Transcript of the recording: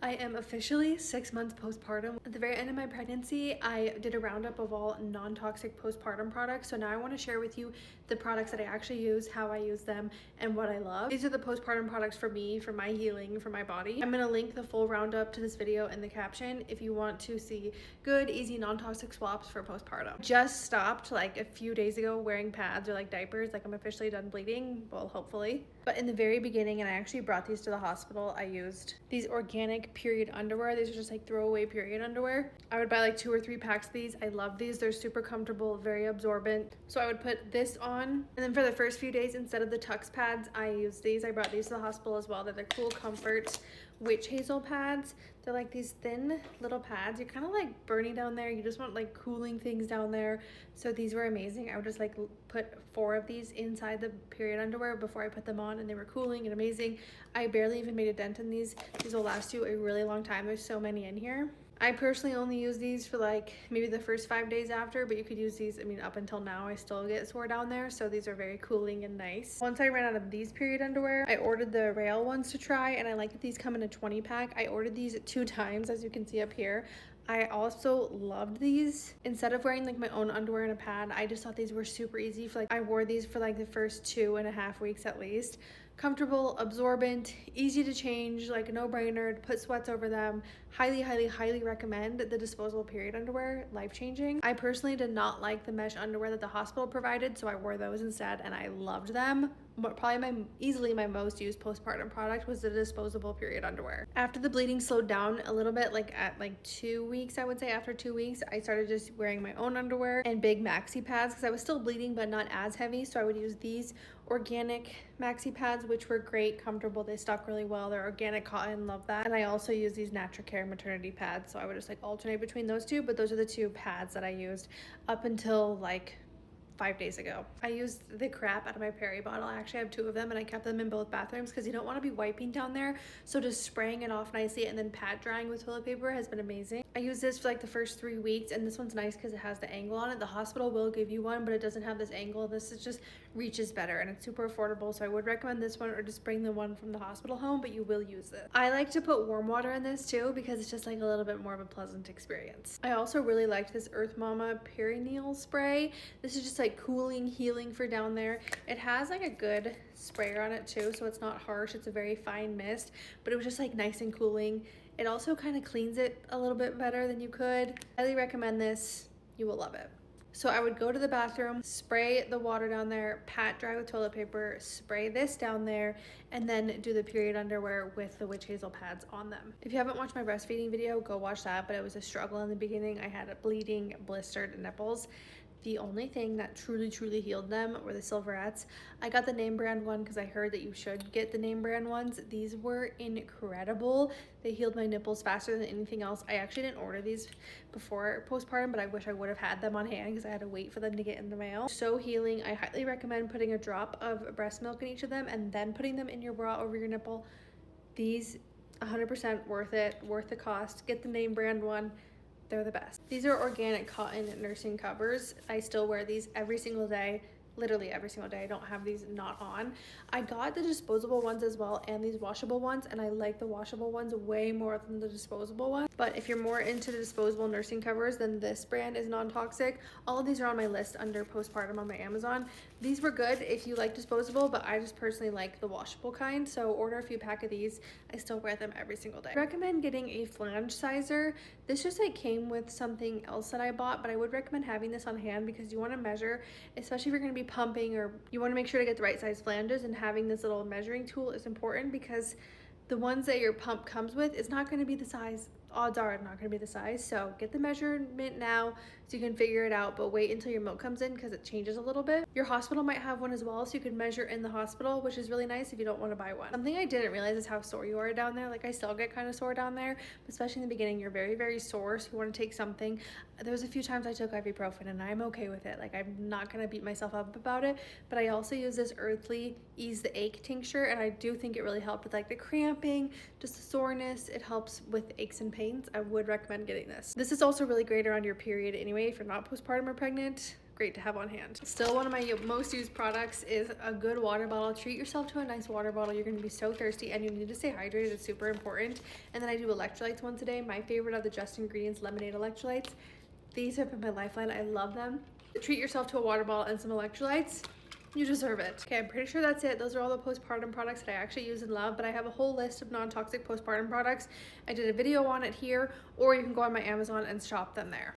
I am officially 6 months postpartum. At the very end of my pregnancy, I did a roundup of all non-toxic postpartum products. So now I want to share with you the products that I actually use, how I use them, and what I love. These are the postpartum products for me, for my healing, for my body. I'm going to link the full roundup to this video in the caption if you want to see good, easy, non-toxic swaps for postpartum. Just stopped like a few days ago wearing pads or like diapers. Like I'm officially done bleeding, well, hopefully. But in the very beginning, and I actually brought these to the hospital, I used these organic period underwear. These are just like throwaway period underwear. I would buy like 2 or 3 packs of these. I love these. They're super comfortable, very absorbent. So I would put this on, and then for the first few days, instead of the Tux pads, I used these. I brought these to the hospital as well. They're the Cool Comfort witch hazel pads. They're like these thin little pads. You're kind of like burning down there. You just want like cooling things down there. So these were amazing. I would just like put 4 of these inside the period underwear before I put them on, and they were cooling and amazing. I barely even made a dent in these. These will last you a really long time. There's so many in here. I personally only use these for like maybe the first 5 days after, but you could use these, I mean, up until now I still get sore down there, so these are very cooling and nice. Once I ran out of these period underwear, I ordered the rail ones to try, and I like that these come in a 20 pack. I ordered these 2 times, as you can see up here. I also loved these. Instead of wearing like my own underwear and a pad, I just thought these were super easy. For like, I wore these for like the first 2.5 weeks at least. Comfortable, absorbent, easy to change, like a no-brainer, to put sweats over them. Highly, highly, highly recommend the disposable period underwear, life-changing. I personally did not like the mesh underwear that the hospital provided, so I wore those instead, and I loved them. But probably easily my most used postpartum product was the disposable period underwear. After the bleeding slowed down a little bit, like at like 2 weeks, I would say after 2 weeks, I started just wearing my own underwear and big maxi pads because I was still bleeding but not as heavy. So I would use these organic maxi pads, which were great, comfortable. They stuck really well. They're organic cotton, love that. And I also use these Natural Care maternity pads. So I would just like alternate between those two, but those are the 2 pads that I used up until like 5 days ago. I used the crap out of my Perry bottle. I actually have 2 of them, and I kept them in both bathrooms because you don't want to be wiping down there. So just spraying it off nicely and then pat drying with toilet paper has been amazing. I used this for like the first 3 weeks, and this one's nice because it has the angle on it. The hospital will give you one, but it doesn't have this angle. This is just reaches better, and it's super affordable. So I would recommend this one, or just bring the one from the hospital home, but you will use it. I like to put warm water in this too because it's just like a little bit more of a pleasant experience. I also really liked this Earth Mama perineal spray. This is just like cooling, healing for down there. It has like a good sprayer on it too, so it's not harsh. It's a very fine mist, but it was just like nice and cooling. It also kind of cleans it a little bit better than you could. Highly recommend this. You will love it. So I would go to the bathroom, spray the water down there, pat dry with toilet paper, spray this down there, and then do the period underwear with the witch hazel pads on them. If you haven't watched my breastfeeding video, go watch that, but it was a struggle in the beginning. I had bleeding, blistered nipples. The only thing that truly healed them were the Silverettes. I got the name brand one because I heard that you should get the name brand ones. These were incredible. They healed my nipples faster than anything else. I actually didn't order these before postpartum, but I wish I would have had them on hand because I had to wait for them to get in the mail. So healing. I highly recommend putting a drop of breast milk in each of them and then putting them in your bra over your nipple. These 100% worth it, worth the cost. Get the name brand one. They're the best. These are organic cotton nursing covers. I still wear these every single day, literally every single day. I don't have these not on. I got the disposable ones as well and these washable ones, and I like the washable ones way more than the disposable ones. But if you're more into the disposable nursing covers, then this brand is non-toxic. All of these are on my list under postpartum on my Amazon. These were good if you like disposable, but I just personally like the washable kind, so order a few pack of these. I still wear them every single day. I recommend getting a flange sizer. This just like came with something else that I bought, but I would recommend having this on hand because you want to measure, especially if you're going to be pumping, or you want to make sure to get the right size flanges, and having this little measuring tool is important because the ones that your pump comes with is not going to be the size. Odds are it's not going to be the size. So get the measurement now so you can figure it out, but wait until your milk comes in because it changes a little bit. Your hospital might have one as well, so you can measure in the hospital, which is really nice if you don't want to buy one. Something I didn't realize is how sore you are down there. Like I still get kind of sore down there, but especially in the beginning, you're very sore, so you want to take something. There was a few times I took ibuprofen and I'm okay with it. Like I'm not going to beat myself up about it, but I also use this Earthly Ease the Ache tincture, and I do think it really helped with like the cramping, just the soreness. It helps with aches and pains. I would recommend getting this. This is also really great around your period anyway if you're not postpartum or pregnant. great to have on hand. Still, one of my most used products is a good water bottle. Treat yourself to a nice water bottle. You're going to be so thirsty and you need to stay hydrated. It's super important. And then I do electrolytes once a day. My favorite are the Just Ingredients lemonade electrolytes. These have been my lifeline. I love them. Treat yourself to a water bottle and some electrolytes. You deserve it. Okay, I'm pretty sure that's it. Those are all the postpartum products that I actually use and love, but I have a whole list of non-toxic postpartum products. I did a video on it here, or you can go on my Amazon and shop them there.